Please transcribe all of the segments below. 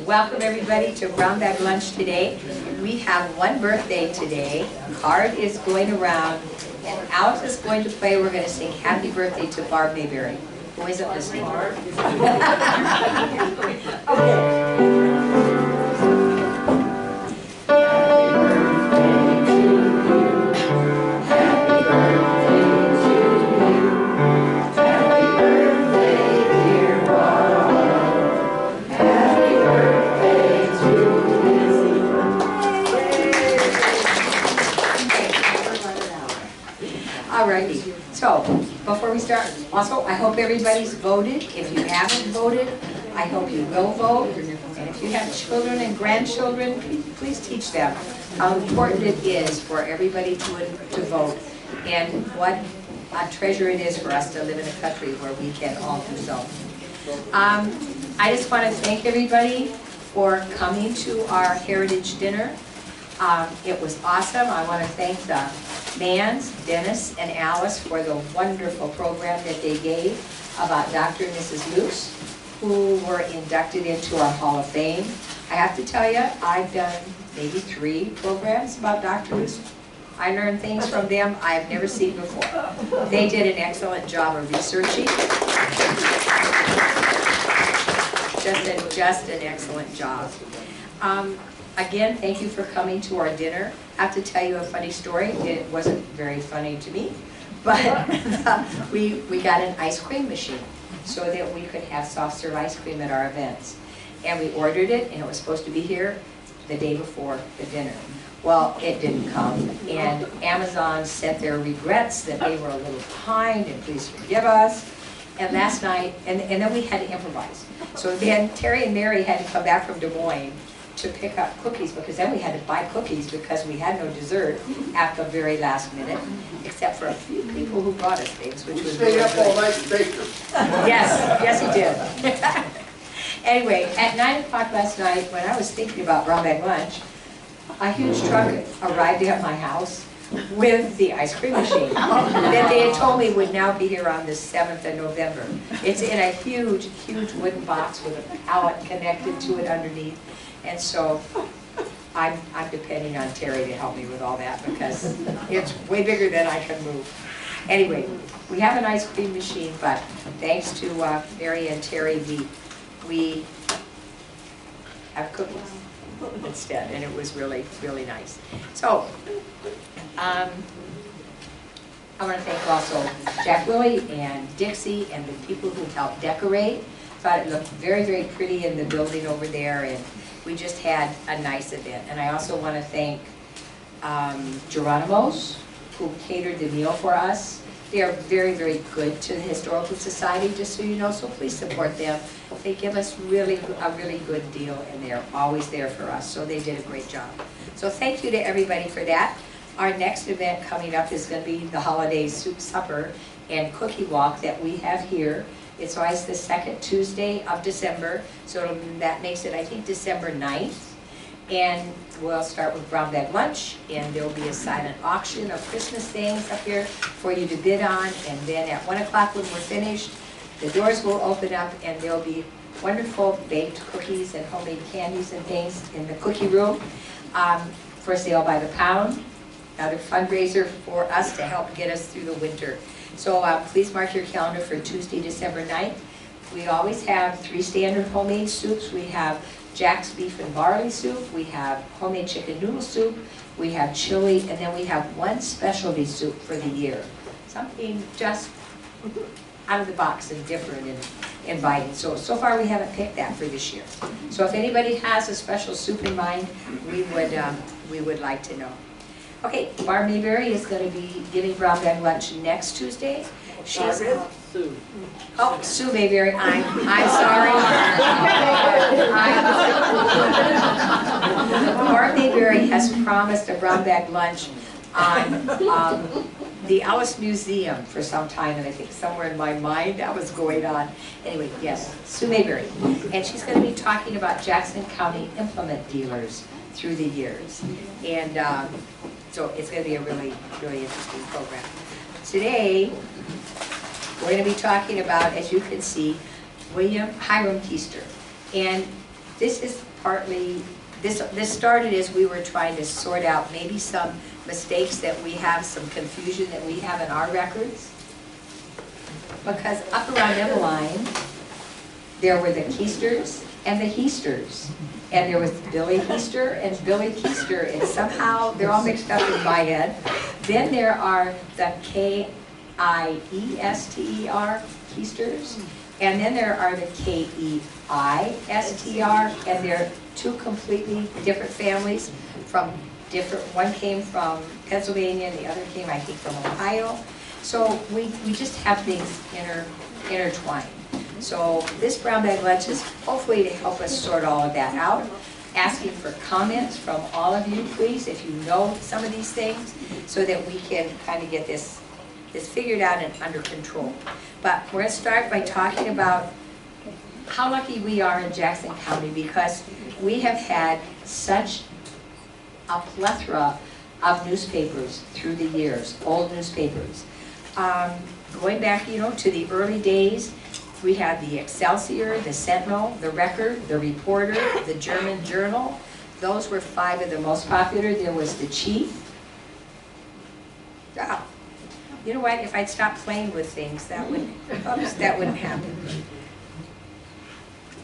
Welcome everybody to Brown Bag Lunch today. We have one birthday today. Card is going around and Alex is going to play. We're going to sing happy birthday to Barb Mayberry. Who isn't listening? Okay. Alrighty, so before we start, also I hope everybody's voted. If you haven't voted, I hope you will vote. And if you have children and grandchildren, please teach them how important it is for everybody to vote and what a treasure it is for us to live in a country where we can all do so. I just want to thank everybody for coming to our Heritage Dinner. It was awesome. I want to thank the Mans, Dennis, and Alice for the wonderful program that they gave about Dr. and Mrs. Luce, who were inducted into our Hall of Fame. I have to tell you, I've done maybe 3 programs about Dr. Luce. I learned things from them I've never seen before. They did an excellent job of researching. Just an excellent job. Again, thank you for coming to our dinner. I have to tell you a funny story. It wasn't very funny to me, but we got an ice cream machine so that we could have soft serve ice cream at our events. And we ordered it, and it was supposed to be here the day before the dinner. Well, it didn't come, and Amazon sent their regrets that they were a little behind, and please forgive us. And last night, and then we had to improvise. So then Terry and Mary had to come back from Des Moines to pick up cookies, because then we had to buy cookies because we had no dessert at the very last minute, except for a few people who brought us things, which was really good. All night baker. Yes, he did. Anyway, at 9 o'clock last night, when I was thinking about Brown Bag Lunch, a huge truck arrived at my house with the ice cream machine that they had told me would now be here on the 7th of November. It's in a huge, huge wooden box with a pallet connected to it underneath. And so I'm depending on Terry to help me with all that because it's way bigger than I can move. Anyway, we have an ice cream machine, but thanks to Mary and Terry, we have cookies instead, and it was really, really nice. So, I want to thank also Jack Willie and Dixie and the people who helped decorate. Thought it looked very, very pretty in the building over there, and we just had a nice event. And I also want to thank Geronimo's, who catered the meal for us. They are very, very good to the Historical Society, just so you know, so please support them. They give us a really good deal, and they're always there for us, so they did a great job. So thank you to everybody for that. Our next event coming up is going to be the Holiday Soup Supper and Cookie Walk that we have here. It's always the 2nd Tuesday of December, so that makes it, I think, December 9th. And we'll start with Brown Bag Lunch, and there will be a silent auction of Christmas things up here for you to bid on. And then at 1 o'clock when we're finished, the doors will open up, and there will be wonderful baked cookies and homemade candies and things in the cookie room for sale by the pound. Another fundraiser for us to help get us through the winter. So please mark your calendar for Tuesday, December 9th. We always have 3 standard homemade soups. We have Jack's beef and barley soup, we have homemade chicken noodle soup, we have chili, and then we have 1 specialty soup for the year. Something just out of the box and different and inviting. So far we haven't picked that for this year. So if anybody has a special soup in mind, we would like to know. Okay, Barb Mayberry is going to be giving Brown Bag Lunch next Tuesday. She's Sue. Oh, Sue Mayberry, I'm sorry. Barb Mayberry has promised a Brown Bag Lunch on the Alice Museum for some time, and I think somewhere in my mind that was going on. Anyway, yes, Sue Mayberry. And she's going to be talking about Jackson County implement dealers through the years. And so it's going to be a really, really interesting program. Today, we're going to be talking about, as you can see, Hiram Keister. And this is partly, this started as we were trying to sort out maybe some mistakes that we have, some confusion that we have in our records. Because up around Emmeline, there were the Keisters and the Heasters. And there was Billy Heister and Billy Keister, and somehow they're all mixed up in my head. Then there are the K-I-E-S-T-E-R, Keisters. And then there are the K-E-I-S-T-R, and they're two completely different families from different, one came from Pennsylvania and the other came, I think, from Ohio. So we just have things intertwined. So this brown bag lunch is hopefully to help us sort all of that out. Asking for comments from all of you, please, if you know some of these things, so that we can kind of get this figured out and under control. But we're going to start by talking about how lucky we are in Jackson County, because we have had such a plethora of newspapers through the years, old newspapers. Going back, you know, to the early days, we had the Excelsior, the Sentinel, the Record, the Reporter, the German Journal. Those were 5 of the most popular. There was the Chief. Oh, you know what? If I'd stopped playing with things, that wouldn't happen.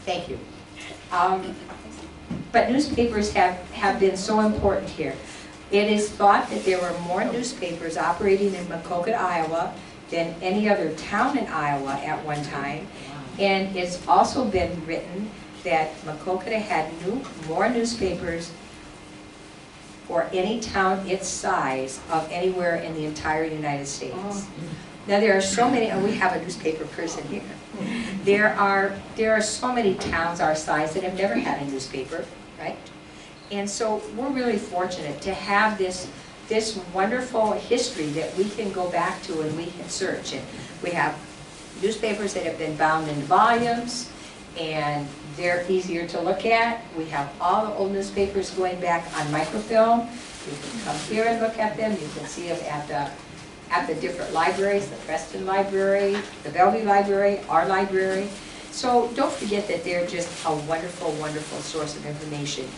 Thank you. But newspapers have been so important here. It is thought that there were more newspapers operating in Maquoketa, Iowa, than any other town in Iowa at one time. And it's also been written that Maquoketa had more newspapers for any town its size of anywhere in the entire United States. Now there are so many, and we have a newspaper person here. There are so many towns our size that have never had a newspaper, right? And so we're really fortunate to have this wonderful history that we can go back to and we can search. And we have newspapers that have been bound in volumes, and they're easier to look at. We have all the old newspapers going back on microfilm. You can come here and look at them. You can see them at the different libraries, the Preston Library, the Bellevue Library, our library. So don't forget that they're just a wonderful, wonderful source of information.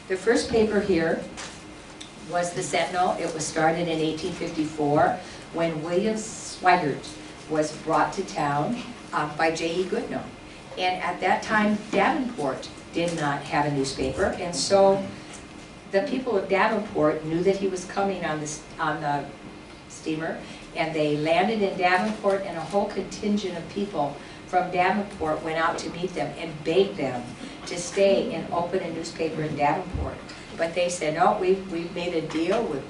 The first paper here was the Sentinel. It was started in 1854 when William Swigert was brought to town by J.E. Goodnow. And at that time, Davenport did not have a newspaper, and so the people of Davenport knew that he was coming on the steamer, and they landed in Davenport, and a whole contingent of people from Davenport went out to meet them and begged them to stay and open a newspaper in Davenport. But they said, no, we've made a deal with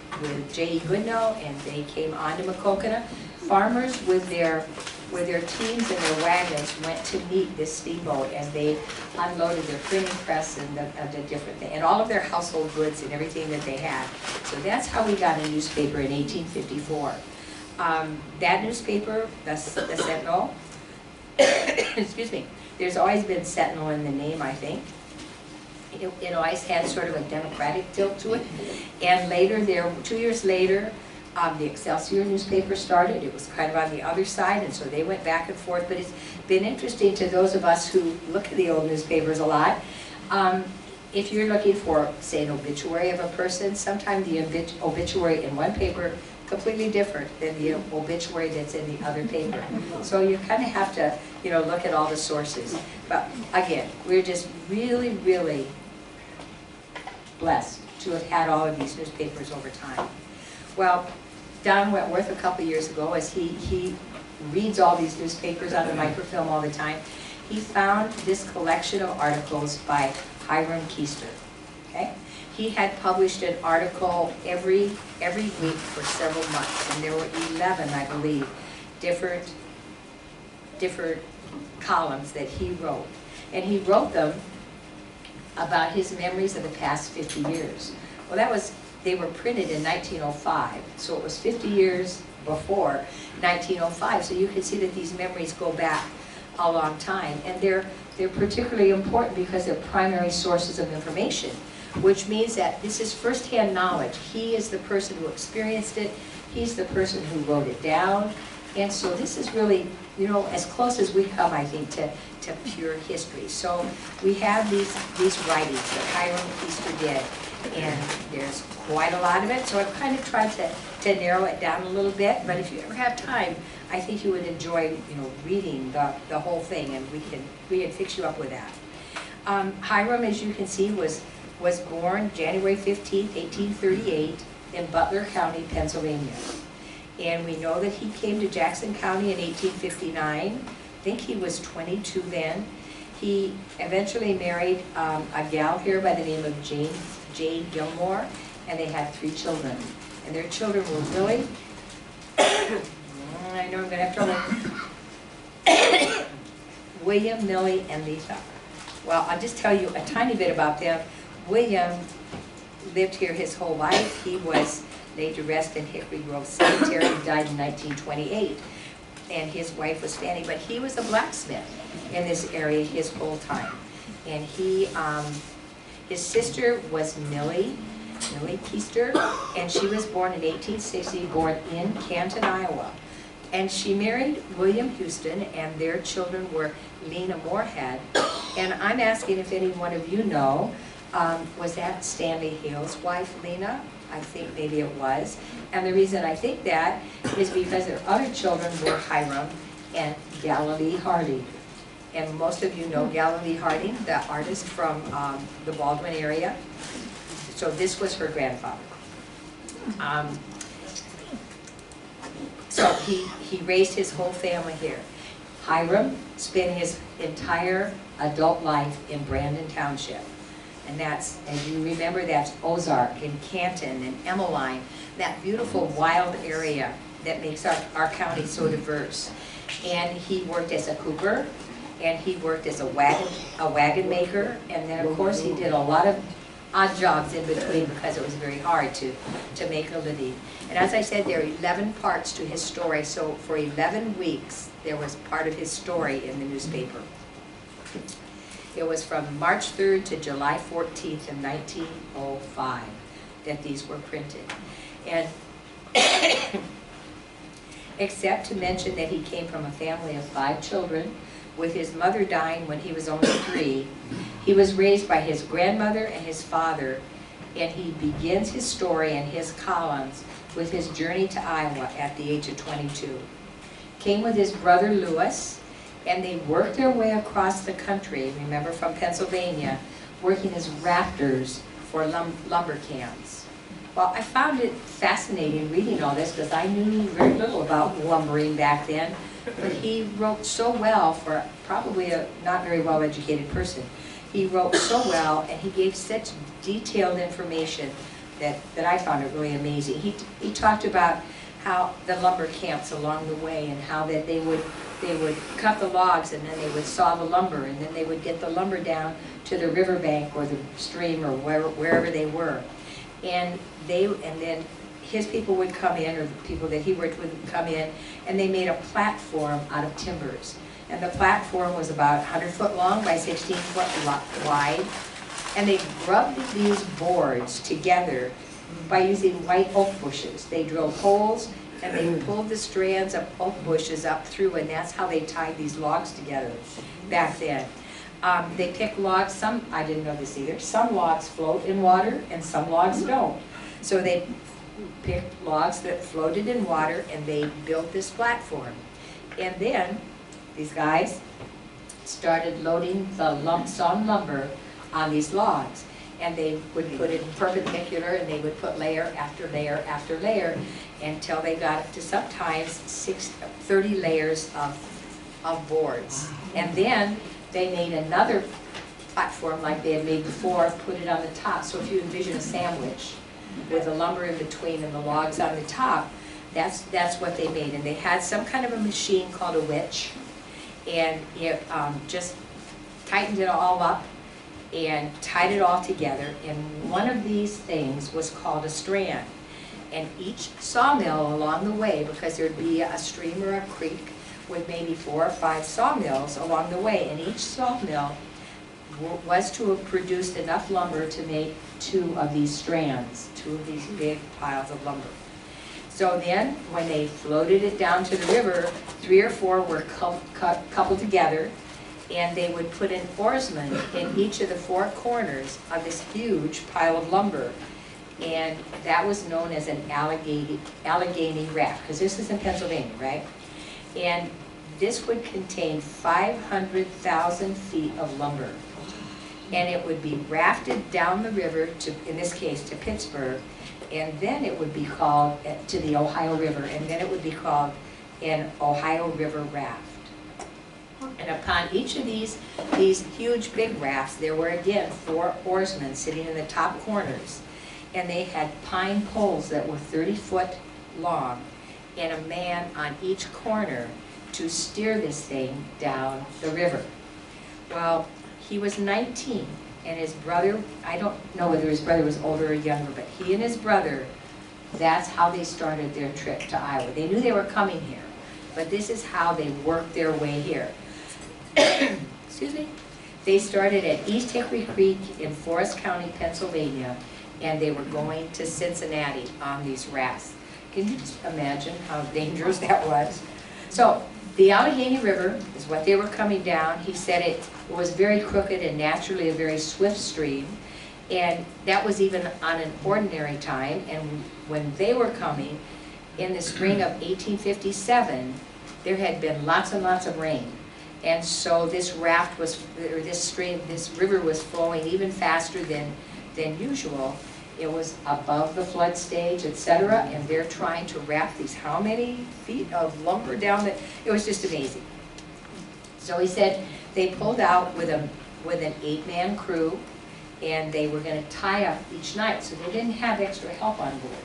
J.E. Goodnow, and they came on to Maquoketa. Farmers with their teams and their wagons went to meet this steamboat, and they unloaded their printing press and the different things, and all of their household goods and everything that they had. So that's how we got a newspaper in 1854. That newspaper, the Sentinel, excuse me, there's always been Sentinel in the name, I think. It always had sort of a democratic tilt to it. And later, 2 years later, the Excelsior newspaper started. It was kind of on the other side, and so they went back and forth. But it's been interesting to those of us who look at the old newspapers a lot. If you're looking for, say, an obituary of a person, sometimes the obituary in one paper completely different than the obituary that's in the other paper. So you kind of have to, you know, look at all the sources. But again, we're just really, really blessed to have had all of these newspapers over time. Well, Don Wentworth, a couple years ago, as he reads all these newspapers on the microfilm all the time, he found this collection of articles by Hiram Keister. Okay? He had published an article every week for several months, and there were 11, I believe, different columns that he wrote. And he wrote them about his memories of the past 50 years. Well, they were printed in 1905, so it was 50 years before 1905. So you can see that these memories go back a long time, and they're particularly important because they're primary sources of information, which means that this is firsthand knowledge. He is the person who experienced it. He's the person who wrote it down. And so this is really, you know, as close as we come, I think, to to pure history. So we have these writings that Hiram Easter did, and there's quite a lot of it, so I've kind of tried to narrow it down a little bit, but if you ever have time, I think you would enjoy, reading the whole thing, and we can fix you up with that. Hiram, as you can see, was born January 15th, 1838 in Butler County, Pennsylvania. And we know that he came to Jackson County in 1859. I think he was 22 then. He eventually married a gal here by the name of Jane Gilmore, and they had 3 children. And their children were Willie, I know I'm going to have trouble, William, Millie, and Lisa. Well, I'll just tell you a tiny bit about them. William lived here his whole life. He was laid to rest in Hickory Grove Cemetery. He died in 1928. And his wife was Fanny, but he was a blacksmith in this area his whole time. And his sister was Millie Keister, and she was born in 1860, born in Canton, Iowa. And she married William Houston, and their children were Lena Moorhead. And I'm asking if any one of you know, was that Stanley Hale's wife, Lena? I think maybe it was. And the reason I think that is because their other children were Hiram and Galilee Harding. And most of you know Galilee Harding, the artist from the Baldwin area. So this was her grandfather. So he raised his whole family here. Hiram spent his entire adult life in Brandon Township. And that's, as you remember, that's Ozark and Canton and Emmeline, that beautiful wild area that makes our county so diverse. And he worked as a cooper, and he worked as a wagon maker, and then of course he did a lot of odd jobs in between because it was very hard to make a living. And as I said, there are 11 parts to his story, so for 11 weeks there was part of his story in the newspaper. It was from March 3rd to July 14th in 1905 that these were printed. And except to mention that he came from a family of 5 children, with his mother dying when he was only 3, he was raised by his grandmother and his father, and he begins his story and his columns with his journey to Iowa at the age of 22. Came with his brother Lewis, and they worked their way across the country, remember, from Pennsylvania, working as rafters for lumber camps. Well, I found it fascinating reading all this because I knew very little about lumbering back then, but he wrote so well for probably a not very well-educated person. He wrote so well, and he gave such detailed information that I found it really amazing. He talked about how the lumber camps along the way, and how that they would cut the logs, and then they would saw the lumber, and then they would get the lumber down to the riverbank or the stream or wherever they were. And then his people would come in, or the people that he worked with would come in, and they made a platform out of timbers. And the platform was about 100 foot long by 16 foot wide. And they rubbed these boards together by using white oak bushes. They drilled holes, and they pulled the strands of oak bushes up through, and that's how they tied these logs together back then. They pick logs, I didn't know this either, some logs float in water and some logs don't. So they picked logs that floated in water, and they built this platform. And then these guys started loading the sawn lumber on these logs. And they would put it perpendicular, and they would put layer after layer after layer until they got up to sometimes 30 layers of boards. And then they made another platform like they had made before, put it on the top. So if you envision a sandwich with the lumber in between and the logs on the top, that's what they made. And they had some kind of a machine called a witch, and it just tightened it all up and tied it all together, and one of these things was called a strand. And each sawmill along the way, because there'd be a stream or a creek with maybe 4 or 5 sawmills along the way, and each sawmill was to have produced enough lumber to make 2 of these strands, 2 of these big piles of lumber. So then, when they floated it down to the river, 3 or 4 were coupled together, and they would put an oarsman in each of the four corners of this huge pile of lumber. And that was known as an Allegheny raft, because this is in Pennsylvania, right? And this would contain 500,000 feet of lumber. And it would be rafted down the river to, in this case, to Pittsburgh, and then it would be called, to the Ohio River, and then it would be called an Ohio River raft. And upon each of these huge big rafts, there were again 4 oarsmen sitting in the top corners. And they had pine poles that were 30 foot long, and a man on each corner to steer this thing down the river. Well, he was 19, and his brother, I don't know whether his brother was older or younger, but he and his brother, that's how they started their trip to Iowa. They knew they were coming here, but this is how they worked their way here. Excuse me. They started at East Hickory Creek in Forest County, Pennsylvania, and they were going to Cincinnati on these rafts. Can you just imagine how dangerous that was? So the Allegheny River is what they were coming down. He said it was very crooked and naturally a very swift stream, and that was even on an ordinary time. And when they were coming in the spring of 1857, there had been lots and lots of rain. And so this raft was, or this river was flowing even faster than usual. It was above the flood stage, etc., and they're trying to raft these how many feet of lumber down the, it was just amazing. So he said they pulled out with an 8-man crew, and they were going to tie up each night, so they didn't have extra help on board.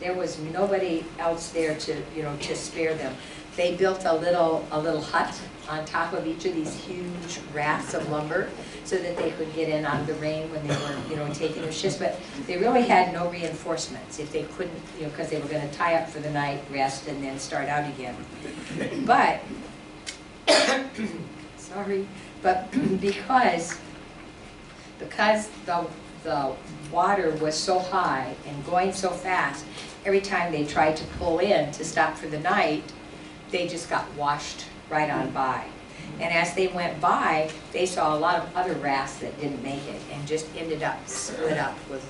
There was nobody else there to, to spare them. They built a little hut on top of each of these huge rafts of lumber so that they could get in out of the rain when they were, taking their shifts. But they really had no reinforcements if they couldn't, because they were going to tie up for the night, rest, and then start out again. But, sorry, but because the water was so high and going so fast, every time they tried to pull in to stop for the night, they just got washed right on by. And as they went by, they saw a lot of other rafts that didn't make it and just ended up split up with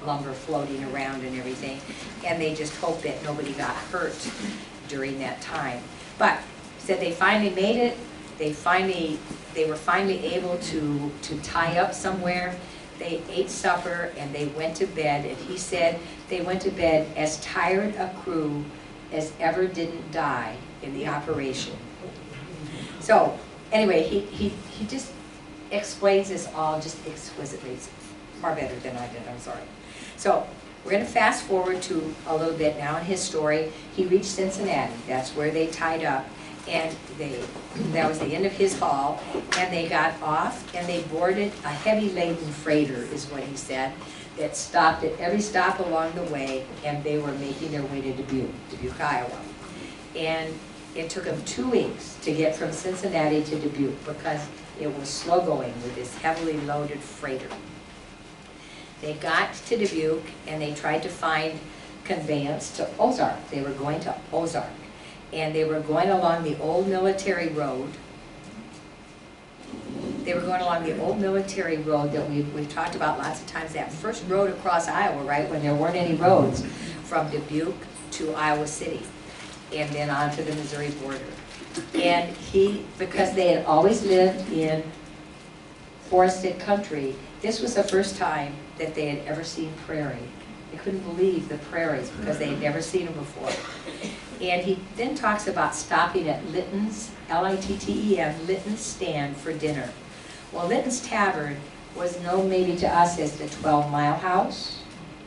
lumber floating around and everything. And they just hoped that nobody got hurt during that time. But said they finally made it. They were finally able to tie up somewhere. They ate supper and they went to bed. And he said they went to bed as tired a crew as ever didn't die in the operation. So anyway, he just explains this all just exquisitely. It's far better than I did, I'm sorry. So we're going to fast forward to a little bit now in his story. He reached Cincinnati. That's where they tied up. And that was the end of his haul. And they got off and they boarded a heavy laden freighter, is what he said, that stopped at every stop along the way, and they were making their way to Dubuque, Iowa. And it took them 2 weeks to get from Cincinnati to Dubuque because it was slow going with this heavily loaded freighter. They got to Dubuque and they tried to find conveyance to Ozark. They were going to Ozark. And they were going along the old military road. They were going along the old military road that we've talked about lots of times, that first road across Iowa, right, when there weren't any roads, from Dubuque to Iowa City, and then on to the Missouri border. And because they had always lived in forested country, this was the first time that they had ever seen prairie. They couldn't believe the prairies because they had never seen them before. And he then talks about stopping at Litton's, L-I-T-T-E-N, Litton's stand for dinner. Well, Litton's Tavern was known maybe to us as the 12-Mile House.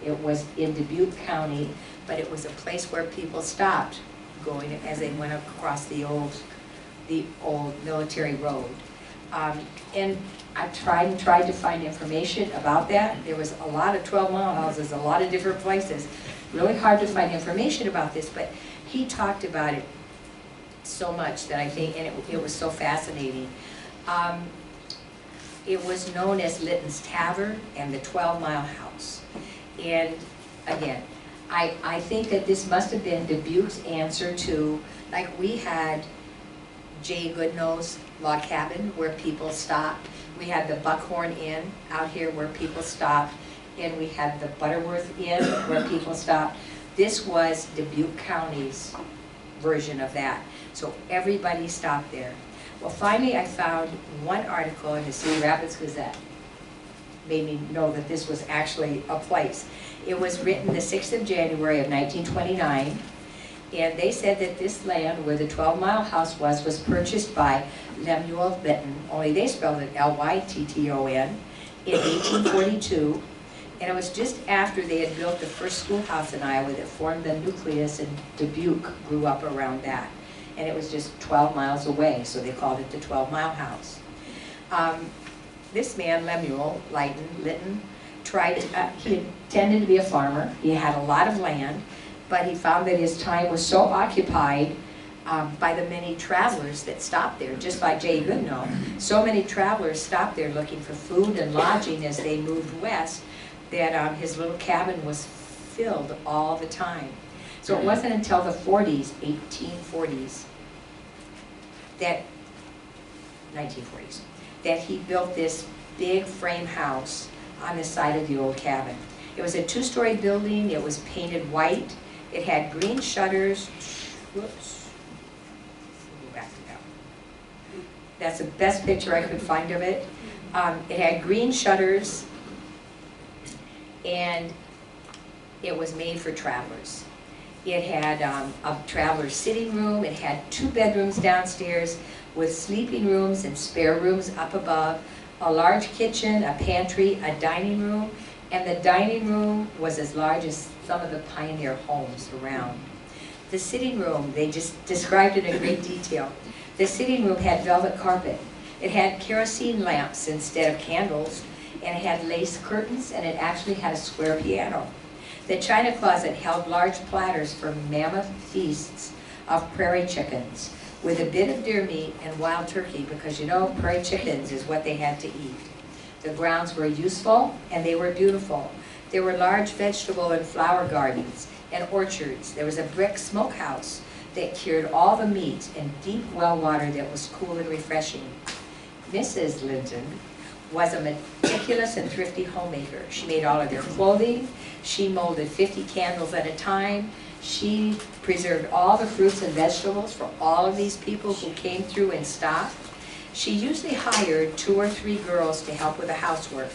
It was in Dubuque County, but it was a place where people stopped going as they went across the old military road. And I tried to find information about that. There was a lot of 12-mile houses, a lot of different places. Really hard to find information about this, but he talked about it so much that I think, and it was so fascinating. It was known as Litton's Tavern and the 12-Mile House. And again, I think that this must have been Dubuque's answer to, like we had J. Goodno's Log Cabin where people stopped. We had the Buckhorn Inn out here where people stopped. And we had the Butterworth Inn where people stopped. This was Dubuque County's version of that. So everybody stopped there. Well, finally I found one article in the Cedar Rapids Gazette. Made me know that this was actually a place. It was written the 6th of January of 1929. And they said that this land where the 12 Mile House was purchased by Lemuel Lytton, only they spelled it L-Y-T-T-O-N, in 1842. And it was just after they had built the first schoolhouse in Iowa that formed the nucleus, and Dubuque grew up around that. And it was just 12 miles away, so they called it the 12 Mile House. This man, Lemuel Lytton, he intended to be a farmer. He had a lot of land, but he found that his time was so occupied by the many travelers that stopped there, just like J. Goodno. So many travelers stopped there looking for food and lodging as they moved west, that his little cabin was filled all the time. So it wasn't until the 1840s, 1940s, that he built this big frame house on the side of the old cabin. It was a 2-story building. It was painted white. It had green shutters. Whoops. We'll go back to that. That's the best picture I could find of it. It had green shutters, and it was made for travelers. It had a traveler's sitting room. It had 2 bedrooms downstairs with sleeping rooms and spare rooms up above, a large kitchen, a pantry, a dining room, and the dining room was as large as some of the pioneer homes around. The sitting room, they just described it in great detail. The sitting room had velvet carpet. It had kerosene lamps instead of candles, and it had lace curtains, and it actually had a square piano. The china closet held large platters for mammoth feasts of prairie chickens, with a bit of deer meat and wild turkey, because you know prairie chickens is what they had to eat. The grounds were useful and they were beautiful. There were large vegetable and flower gardens and orchards. There was a brick smokehouse that cured all the meat and deep well water that was cool and refreshing. Mrs. Linton was a meticulous and thrifty homemaker. She made all of their clothing. She molded 50 candles at a time. She preserved all the fruits and vegetables for all of these people who came through and stopped. She usually hired 2 or 3 girls to help with the housework.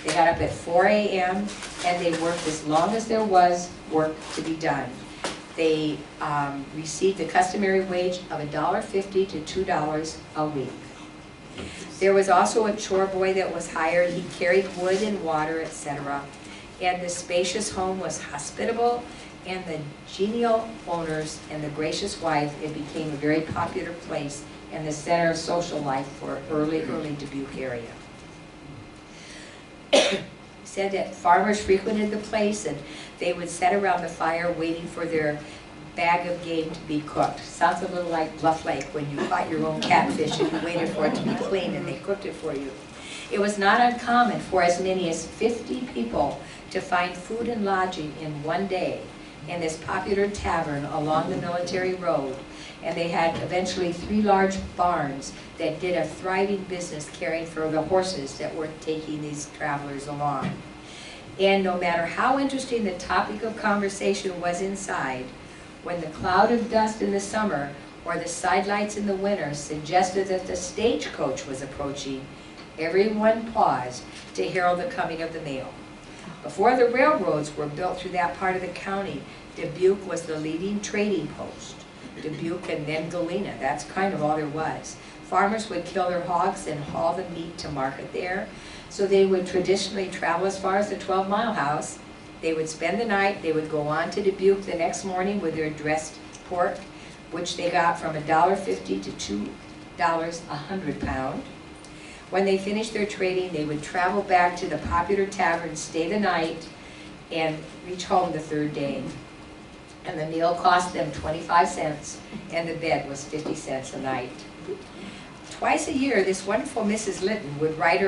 They got up at 4 a.m. and they worked as long as there was work to be done. They received the customary wage of $1.50 to $2 a week. There was also a chore boy that was hired. He carried wood and water, etc. And the spacious home was hospitable, and the genial owners and the gracious wife, it became a very popular place and the center of social life for early Dubuque area. Said that farmers frequented the place and they would sit around the fire waiting for their bag of game to be cooked. Sounds a little like Bluff Lake when you caught your own catfish and you waited for it to be clean and they cooked it for you. It was not uncommon for as many as 50 people to find food and lodging in one day in this popular tavern along the military road. And they had eventually 3 large barns that did a thriving business caring for the horses that were taking these travelers along. And no matter how interesting the topic of conversation was inside, when the cloud of dust in the summer or the sidelights in the winter suggested that the stagecoach was approaching, everyone paused to herald the coming of the mail. Before the railroads were built through that part of the county, Dubuque was the leading trading post. Dubuque and then Galena, that's kind of all there was. Farmers would kill their hogs and haul the meat to market there. So they would traditionally travel as far as the 12 Mile House. They would spend the night, they would go on to Dubuque the next morning with their dressed pork, which they got from $1.50 to $2 a hundred-pound. When they finished their trading, they would travel back to the popular tavern, stay the night, and reach home the 3rd day. And the meal cost them 25 cents, and the bed was 50 cents a night. Twice a year, this wonderful Mrs. Linton would ride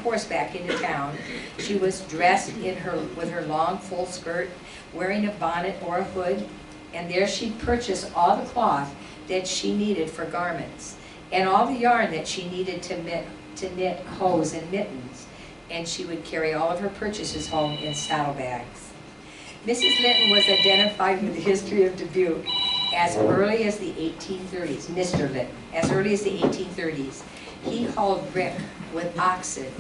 horseback into town. She was dressed with her long, full skirt, wearing a bonnet or a hood, and there she'd purchase all the cloth that she needed for garments, and all the yarn that she needed to knit hose and mittens, and she would carry all of her purchases home in saddlebags. Mrs. Linton was identified with the history of Dubuque as early as the 1830s, Mr. Linton, as early as the 1830s. He hauled brick with oxen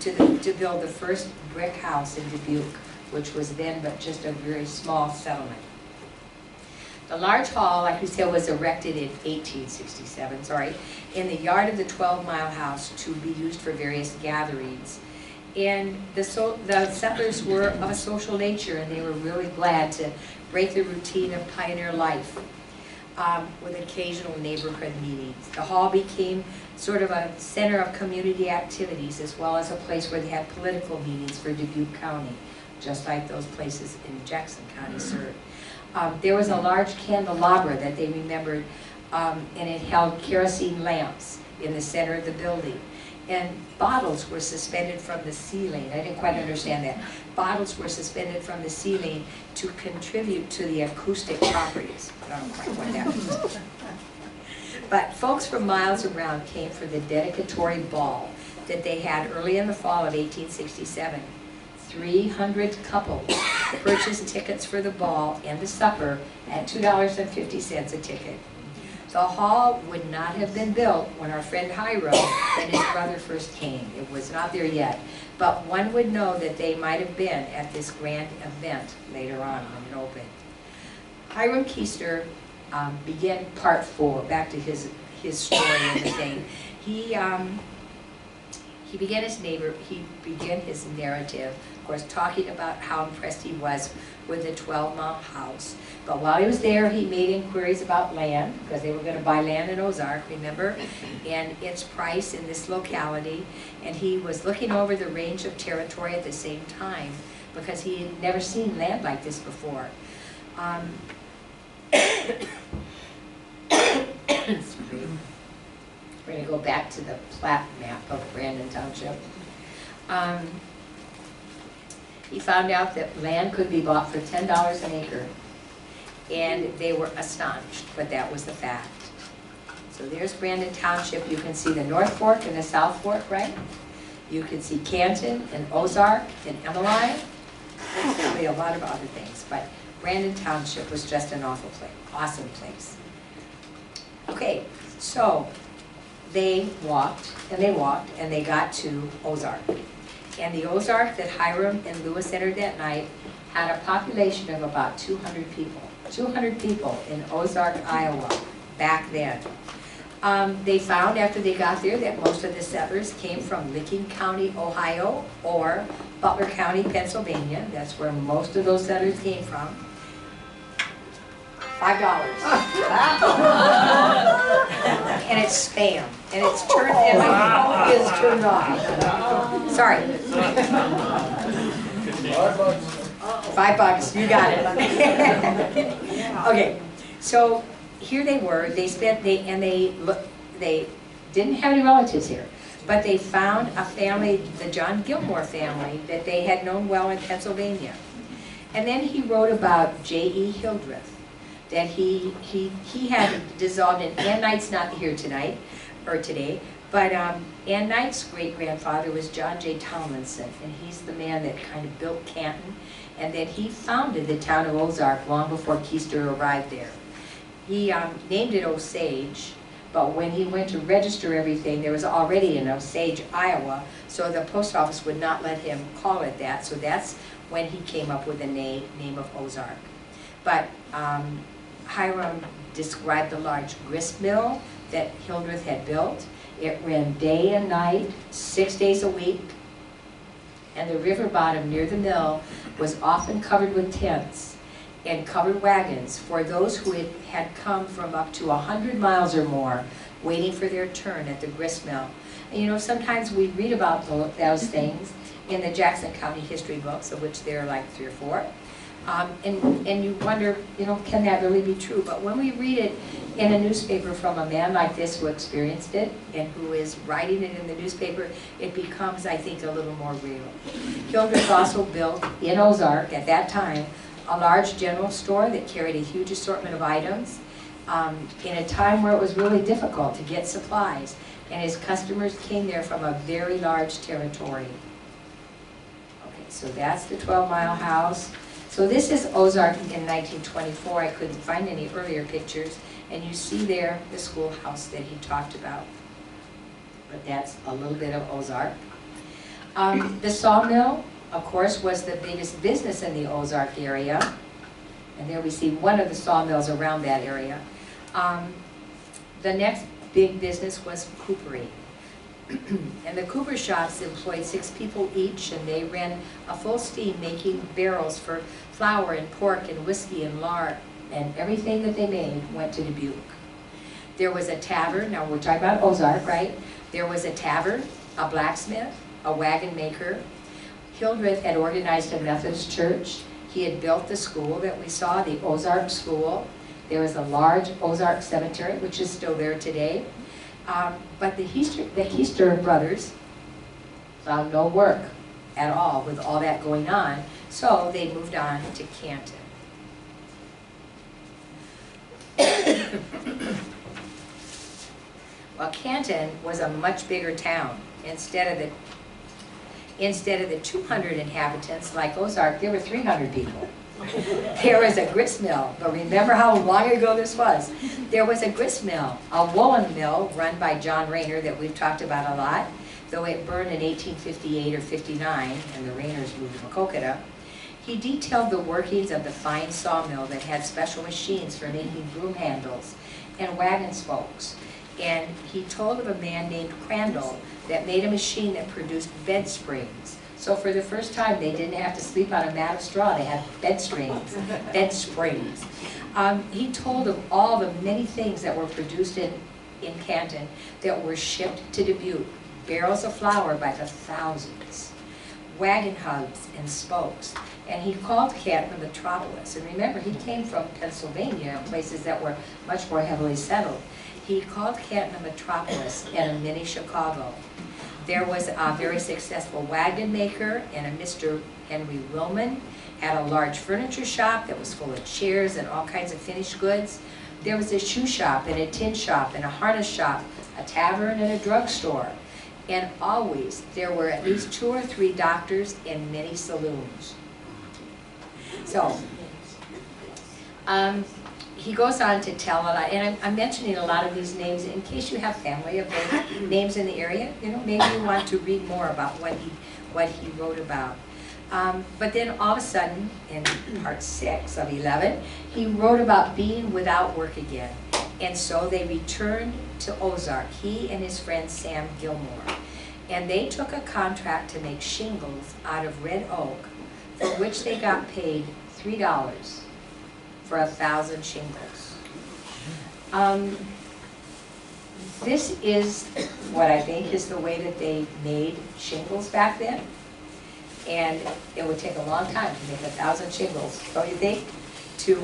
to build the first brick house in Dubuque, which was then but just a very small settlement. The large hall, like we said, was erected in 1867, in the yard of the 12-mile house to be used for various gatherings. And the settlers were of a social nature, and they were really glad to break the routine of pioneer life with occasional neighborhood meetings. The hall became sort of a center of community activities, as well as a place where they had political meetings for Dubuque County, just like those places in Jackson County served. There was a large candelabra that they remembered, and it held kerosene lamps in the center of the building. And bottles were suspended from the ceiling. I didn't quite understand that. Bottles were suspended from the ceiling to contribute to the acoustic properties. I don't know quite what that means. But folks from miles around came for the dedicatory ball that they had early in the fall of 1867. 300 couples purchased tickets for the ball and the supper at $2.50 a ticket. The hall would not have been built when our friend Hiram and his brother first came. It was not there yet. But one would know that they might have been at this grand event later on when it opened. Hiram Keister began part 4, back to his story and the thing. He began his narrative, of course, talking about how impressed he was with the 12-mile house. But while he was there, he made inquiries about land, because they were going to buy land in Ozark, remember, and its price in this locality. And he was looking over the range of territory at the same time, because he had never seen land like this before. We're going to go back to the plat map of Brandon Township. He found out that land could be bought for $10 an acre, and they were astonished, but that was the fact. So there's Brandon Township. You can see the North Fork and the South Fork, right? You can see Canton and Ozark and Emmeline. There's probably a lot of other things, but Brandon Township was just an awesome place. Okay, so they walked, and they got to Ozark. And the Ozark that Hiram and Lewis entered that night had a population of about 200 people. 200 people in Ozark, Iowa, back then. They found after they got there that most of the settlers came from Licking County, Ohio, or Butler County, Pennsylvania. That's where most of those settlers came from. $5. And it's spam. And it's turned, and my phone is turned off. Sorry. $5, you got it. Okay, so here they were. They didn't have any relatives here, but they found a family, the John Gilmore family, that they had known well in Pennsylvania. And then he wrote about J.E. Hildreth, that he had dissolved in. Ann Knight's not here tonight, or today, but Ann Knight's great-grandfather was John J. Tomlinson, and he's the man that kind of built Canton, and then he founded the town of Ozark long before Keister arrived there. He named it Osage, but when he went to register everything, there was already an Osage, Iowa, so the post office would not let him call it that, so that's when he came up with the name of Ozark. But Hiram described the large grist mill that Hildreth had built. It ran day and night, 6 days a week, and the river bottom near the mill was often covered with tents and covered wagons for those who had come from up to 100 miles or more waiting for their turn at the grist mill. And you know, sometimes we read about those things in the Jackson County history books, of which there are like 3 or 4. And you wonder, you know, can that really be true? But when we read it in a newspaper from a man like this who experienced it and who is writing it in the newspaper, it becomes, I think, a little more real. Hildreth also built in Ozark at that time a large general store that carried a huge assortment of items. in a time where it was really difficult to get supplies, and his customers came there from a very large territory. Okay, so that's the 12-mile house. So this is Ozark in 1924. I couldn't find any earlier pictures, and you see there the schoolhouse that he talked about. But that's a little bit of Ozark. The sawmill, of course, was the biggest business in the Ozark area. And there we see one of the sawmills around that area. The next big business was coopery. And the cooper shops employed 6 people each, and they ran a full steam making barrels for flour and pork and whiskey and lard, and everything that they made went to Dubuque. There was a tavern, now we're talking about Ozark, right? There was a tavern, a blacksmith, a wagon maker. Hildreth had organized a Methodist church. He had built the school that we saw, the Ozark School. There was a large Ozark cemetery, which is still there today. But the Heister brothers found no work at all with all that going on, so they moved on to Canton. Well, Canton was a much bigger town. Instead of the 200 inhabitants like Ozark, there were 300 people. There was a grist mill, but remember how long ago this was. There was a grist mill, a woolen mill run by John Rayner that we've talked about a lot, though it burned in 1858 or 59, and the Rayners moved to Maquoketa. He detailed the workings of the fine sawmill that had special machines for making broom handles and wagon spokes. And he told of a man named Crandall that made a machine that produced bed springs. So for the first time, they didn't have to sleep on a mat of straw. They had bed springs. He told of all the many things that were produced in Canton that were shipped to Dubuque. Barrels of flour by the thousands, wagon hubs and spokes. And he called Canton a metropolis. And remember, he came from Pennsylvania, places that were much more heavily settled. He called Canton a metropolis and a mini Chicago. There was a very successful wagon maker, and a Mr. Henry Willman had a large furniture shop that was full of chairs and all kinds of finished goods. There was a shoe shop and a tin shop and a harness shop, a tavern and a drugstore. And always there were at least 2 or 3 doctors and many saloons. So, he goes on to tell a lot, and I'm mentioning a lot of these names in case you have family of those names in the area. You know, maybe you want to read more about what he wrote about. But then all of a sudden, in part 6 of 11, he wrote about being without work again. And so they returned to Ozark, he and his friend Sam Gilmore. And they took a contract to make shingles out of red oak, for which they got paid $3 for 1,000 shingles. This is what I think is the way that they made shingles back then. And it would take a long time to make 1,000 shingles, don't you think, to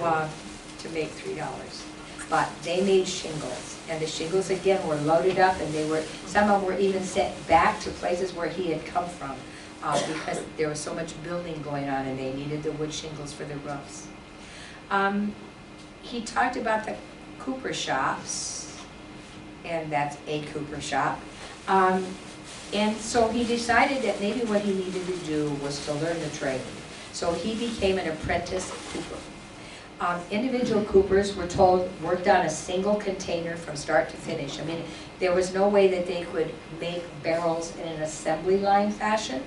make $3. But they made shingles, and the shingles again were loaded up, and some of them were even sent back to places where he had come from, because there was so much building going on, and they needed the wood shingles for the roofs. He talked about the cooper shops, and that's a cooper shop. And so he decided that maybe what he needed to do was to learn the trade. So he became an apprentice cooper. Individual coopers were worked on a single container from start to finish. I mean, there was no way that they could make barrels in an assembly line fashion.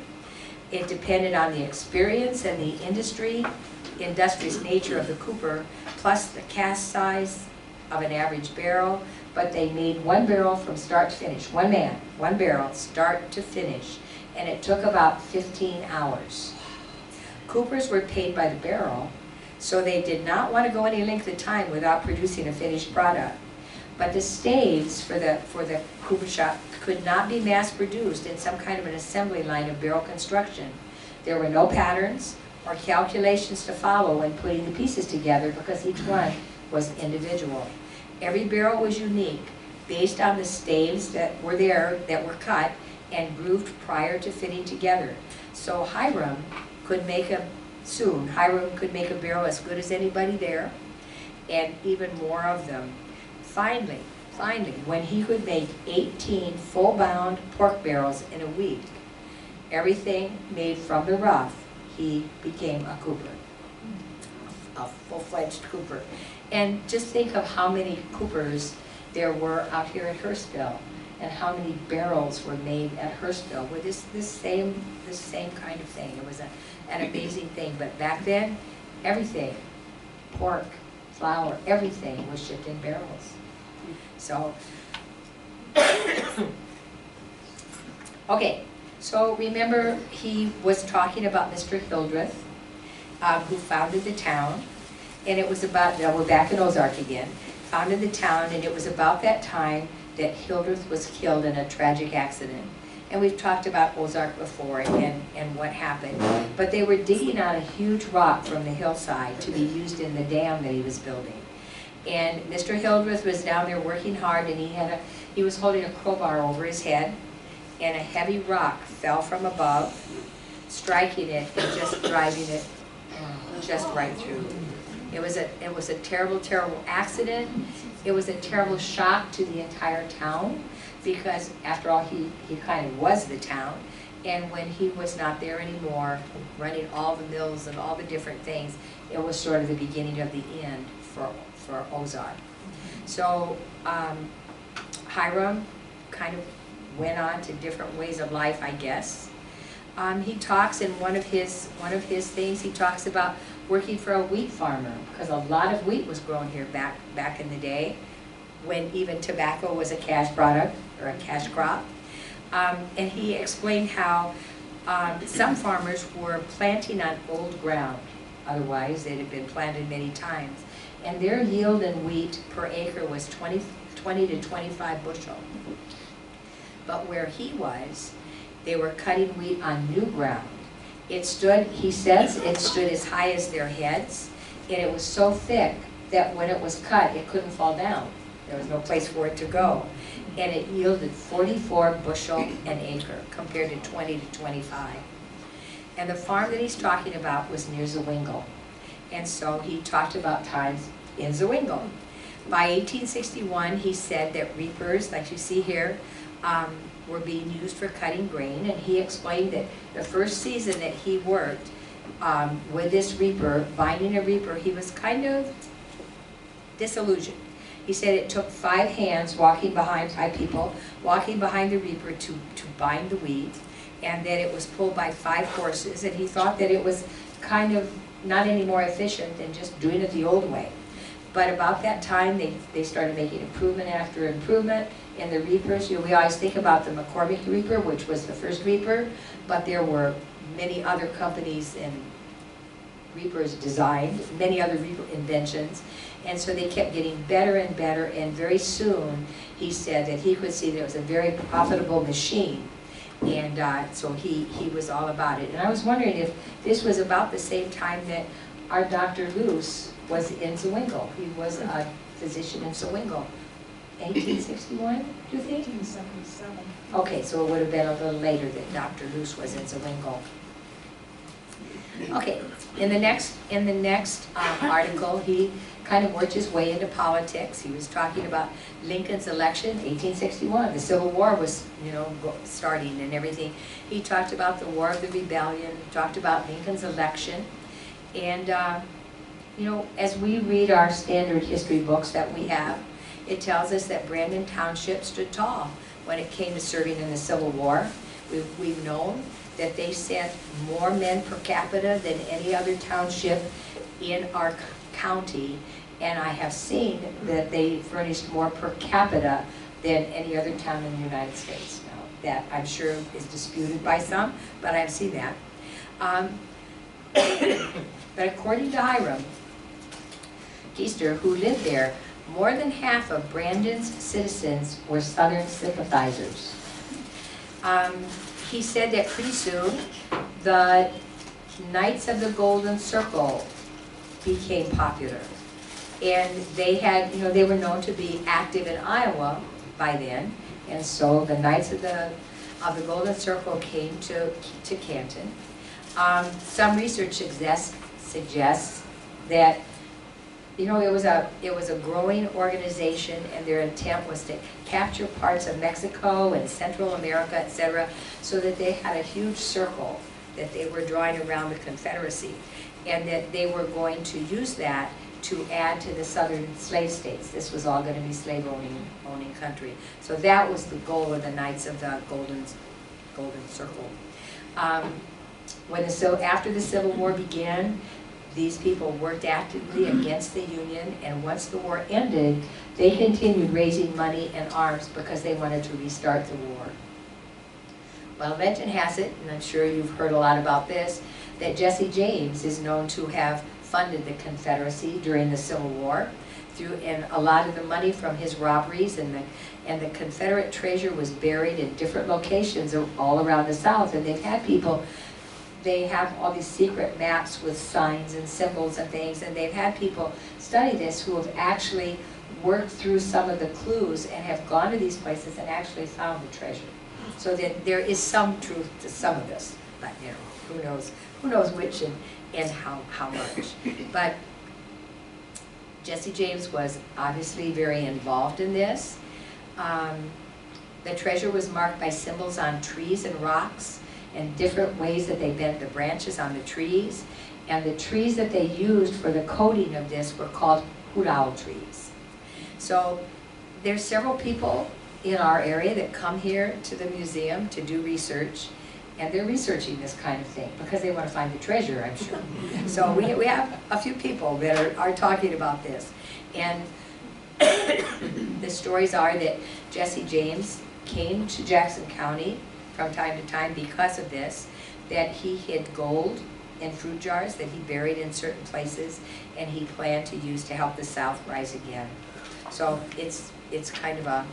It depended on the experience and the industrious nature of the cooper, plus the cast size of an average barrel. But they made one barrel from start to finish. One man, one barrel, start to finish. And it took about 15 hours. Coopers were paid by the barrel, so they did not want to go any length of time without producing a finished product. But the staves for the cooper shop could not be mass produced in some kind of an assembly line of barrel construction. There were no patterns or calculations to follow when putting the pieces together, because each one was individual. Every barrel was unique, based on the staves that were there, that were cut and grooved prior to fitting together. So Hiram could make a barrel as good as anybody there, and even more of them. finally, when he could make 18 full-bound pork barrels in a week, everything made from the rough, he became a cooper, a full-fledged cooper. And just think of how many coopers there were out here at Hurstville, and how many barrels were made at Hurstville with this same kind of thing. It was an amazing thing. But back then, everything, pork, flour, everything was shipped in barrels. So, okay, so remember he was talking about Mr. Hildreth, who founded the town, and it was about, now we're back in Ozark again, founded the town, and it was about that time that Hildreth was killed in a tragic accident. And we've talked about Ozark before and what happened. But they were digging out a huge rock from the hillside to be used in the dam that he was building. And Mr. Hildreth was down there working hard, and he was holding a crowbar over his head, and a heavy rock fell from above, striking it and just driving it just right through. It was a terrible, terrible accident. It was a terrible shock to the entire town, because after all, he kind of was the town. And when he was not there anymore, running all the mills and all the different things, it was sort of the beginning of the end for Ozark. So Hiram kind of went on to different ways of life, I guess. He talks in one of his things, he talks about working for a wheat farmer, because a lot of wheat was grown here back in the day, when even tobacco was a cash product or a cash crop. And he explained how some farmers were planting on old ground, otherwise it had been planted many times, and their yield in wheat per acre was 20 to 25 bushel. But where he was, they were cutting wheat on new ground. It stood, he says, it stood as high as their heads, and it was so thick that when it was cut, it couldn't fall down. There was no place for it to go. And it yielded 44 bushel an acre, compared to 20 to 25. And the farm that he's talking about was near Zwingle. And so he talked about times in Zwingle. By 1861, he said that reapers, like you see here, were being used for cutting grain, and he explained that the first season that he worked with this reaper, binding a reaper, he was kind of disillusioned. He said it took 5 hands five people walking behind the reaper to bind the wheat, and that it was pulled by 5 horses, and he thought that it was kind of not any more efficient than just doing it the old way. But about that time, they started making improvement after improvement in the reapers. You know, we always think about the McCormick reaper, which was the first reaper, but there were many other companies and reapers designed, many other reaper inventions, and so they kept getting better and better, and very soon he said that he could see that it was a very profitable machine, and so he was all about it. And I was wondering if this was about the same time that our Dr. Luce was in Zwingle. He was a physician in Zwingle. 1861, do you think? 1877. Okay, so it would have been a little later that Dr. Luce was in Zwingle. Okay, in the next article, he kind of worked his way into politics. He was talking about Lincoln's election, 1861. The Civil War was, starting and everything. He talked about the War of the Rebellion. He talked about Lincoln's election, and as we read our standard history books that we have, it tells us that Brandon Township stood tall when it came to serving in the Civil War. We've known that they sent more men per capita than any other township in our county, and I have seen that they furnished more per capita than any other town in the United States. Now, that I'm sure is disputed by some, but I've seen that. But according to Hiram Keister, who lived there, more than half of Brandon's citizens were Southern sympathizers. He said that pretty soon the Knights of the Golden Circle became popular, and they had, they were known to be active in Iowa by then, and so the Knights of the Golden Circle came to Canton. Some research suggests that You know, it was a growing organization, and their intent was to capture parts of Mexico and Central America, etc., so that they had a huge circle that they were drawing around the Confederacy, and that they were going to use that to add to the southern slave states. This was all going to be slave-owning country. So that was the goal of the Knights of the Golden Circle. After the Civil War began, these people worked actively against the Union, and once the war ended, they continued raising money and arms because they wanted to restart the war. Well, legend has it, and I'm sure you've heard a lot about this, that Jesse James is known to have funded the Confederacy during the Civil War, and a lot of the money from his robberies, and the Confederate treasure was buried in different locations all around the South, and they've had people. They have all these secret maps with signs and symbols and things, and they've had people study this who have actually worked through some of the clues and have gone to these places and actually found the treasure. So that there is some truth to some of this, but you know, who knows which and how much. But Jesse James was obviously very involved in this. The treasure was marked by symbols on trees and rocks, and different ways that they bent the branches on the trees. And the trees that they used for the coding of this were called hurao trees. So there's several people in our area that come here to the museum to do research, and they're researching this kind of thing because they want to find the treasure, I'm sure. So we have a few people that are talking about this. And the stories are that Jesse James came to Jackson County from time to time because of this, that he hid gold in fruit jars that he buried in certain places, and he planned to use to help the South rise again. So it's kind of a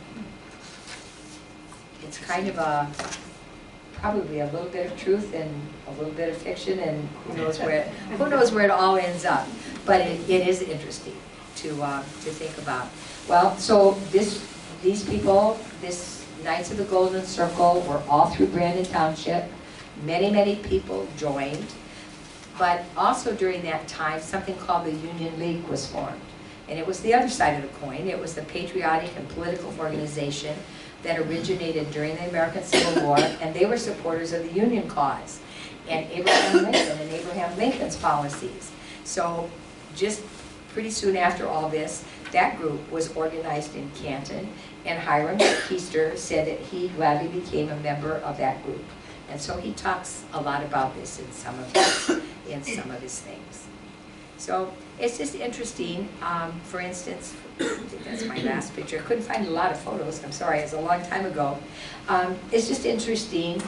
probably a little bit of truth and a little bit of fiction, and who knows where it all ends up. But it is interesting to think about. Well, so these people, this Knights of the Golden Circle, were all through Brandon Township. Many people joined, but also during that time, something called the Union League was formed. And it was the other side of the coin. It was the patriotic and political organization that originated during the American Civil War, and they were supporters of the Union cause and Abraham Lincoln's policies. So just pretty soon after all this, that group was organized in Canton, and Hiram Keister said that he gladly became a member of that group. And so he talks a lot about this in some of his things. So it's just interesting. For instance, I think that's my last picture. I couldn't find a lot of photos. I'm sorry, it's a long time ago. It's just interesting.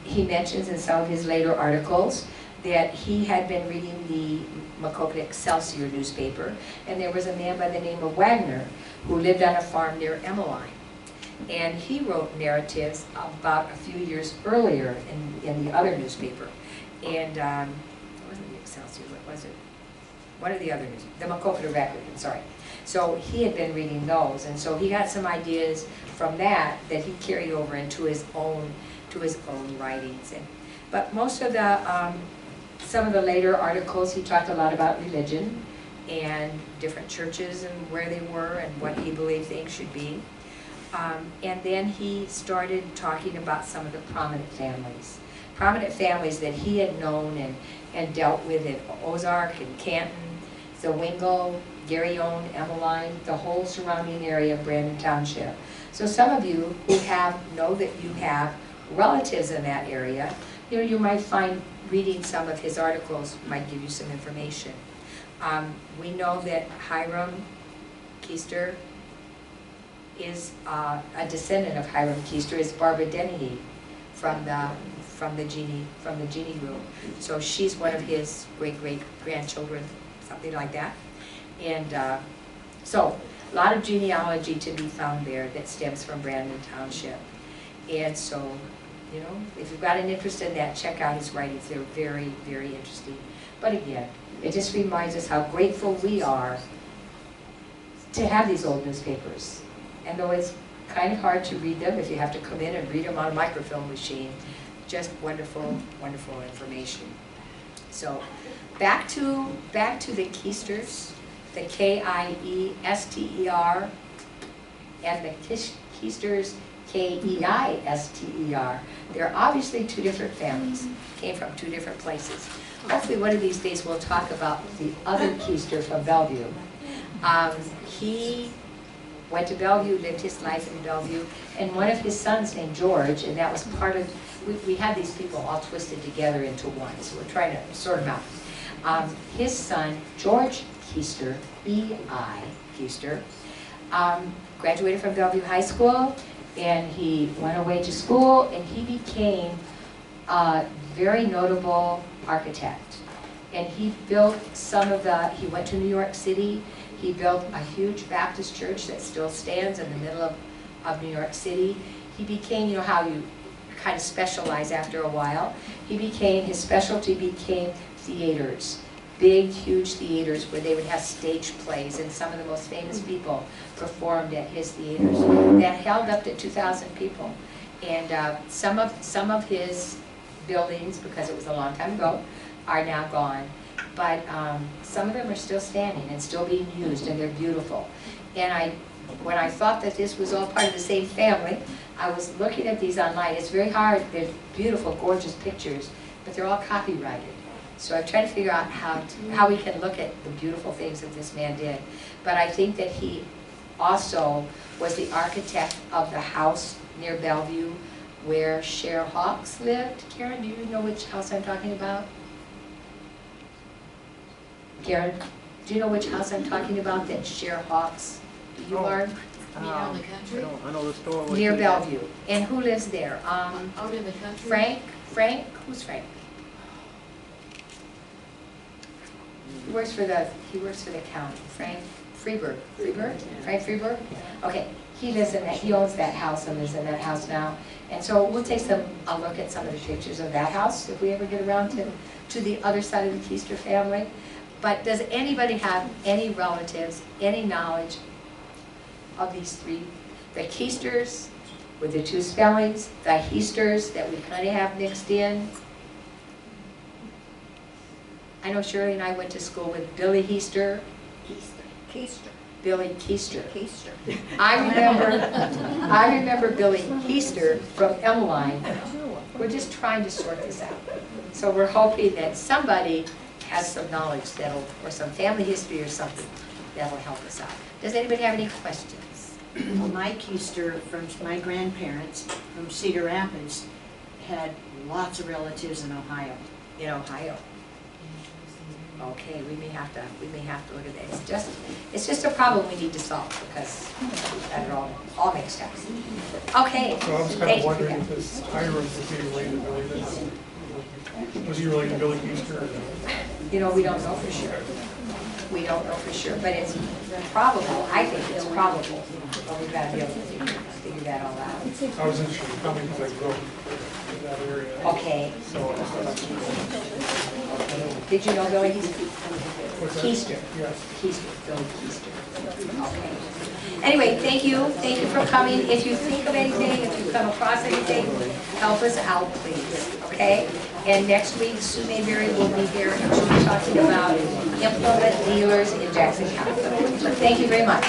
He mentions in some of his later articles that he had been reading the Maquoketa Excelsior newspaper, and there was a man by the name of Wagner who lived on a farm near Emmeline. And he wrote narratives about a few years earlier in the other newspaper. And it wasn't the Excelsior, what was it? One of the other news, the Maquoketa Record, I'm sorry. So he had been reading those, and so he got some ideas from that he carried over into his own writings. But most of the some of the later articles, he talked a lot about religion and different churches and where they were and what he believed things should be. And then he started talking about some of the prominent families that he had known and dealt with in Ozark and Canton, Zawingle, Garryon, Emmeline, the whole surrounding area of Brandon Township. So some of you who know that you have relatives in that area, you might find reading some of his articles might give you some information. We know that Hiram Keister is a descendant of Hiram Keister, is Barbara Dennehy from the Genie group. So she's one of his great-great-grandchildren, something like that. And so a lot of genealogy to be found there that stems from Brandon Township. And so, if you've got an interest in that, check out his writings. They're very, very interesting. But again, it just reminds us how grateful we are to have these old newspapers. And though it's kind of hard to read them if you have to come in and read them on a microfilm machine, just wonderful, wonderful information. So back to the Keisters. the Kiester, and the Keisters, Keister. They're obviously two different families, came from two different places. Hopefully one of these days we'll talk about the other Keister from Bellevue. He went to Bellevue, lived his life in Bellevue, and one of his sons named George, and that was part of, we had these people all twisted together into one, so we're trying to sort them out. His son, George Keister, E.I. Keister, graduated from Bellevue High School, and he went away to school, and he became a very notable architect. And he built some of the, he went to New York City, he built a huge Baptist church that still stands in the middle of New York City. He became, you know how you kind of specialize after a while, his specialty became theaters. Big, huge theaters where they would have stage plays, and some of the most famous people performed at his theaters. That held up to 2,000 people. And some of his buildings, because it was a long time ago, are now gone. But some of them are still standing and still being used, and they're beautiful. And when I thought that this was all part of the same family, I was looking at these online. It's very hard. They're beautiful, gorgeous pictures, but they're all copyrighted. So I've tried to figure out how we can look at the beautiful things that this man did. But I think that he also was the architect of the house near Bellevue where Cher Hawkes lived. Karen, do you know which house I'm talking about? Karen, do you know which house I'm talking about that Cher Hawkes? Do you are? Out in the country? I know the store. Near Bellevue. And who lives there? Out in the country? Frank? Who's Frank? He works for the county. Frank Freeburg. Frank Freeburg? Okay. He lives in that, he owns that house and lives in that house now. And so we'll take a look at some of the pictures of that house if we ever get around to the other side of the Keister family. But does anybody have any relatives, any knowledge of these three? The Keisters with the two spellings, the Heisters that we kind of have mixed in. I know Shirley and I went to school with Billy Heister. Keister. Billy Keister. Keister. I remember Billy Heister from Emmeline. We're just trying to sort this out. So we're hoping that somebody has some knowledge or some family history or something that'll help us out. Does anybody have any questions? Well, my Keister from my grandparents from Cedar Rapids had lots of relatives in Ohio. In Ohio. Okay, we may have to look at that. It's just a problem we need to solve because that all makes sense. Okay. So I was kind of wondering if this Hiram was he related to Billy? Was he related to Billy Keister? You know, we don't know for sure. We don't know for sure, but it's probable. I think it's probable, but we've got to be able to figure that all out. I was interested in coming because I grew up in that area. Okay. So Did you know Billy Keister? Yes. Keister, Billy Keister. Okay. Anyway, thank you. Thank you for coming. If you think of anything, if you come across anything, help us out, please. Okay? And next week, Sue Mayberry will be here and she'll be talking about implement dealers in Jackson County. So thank you very much.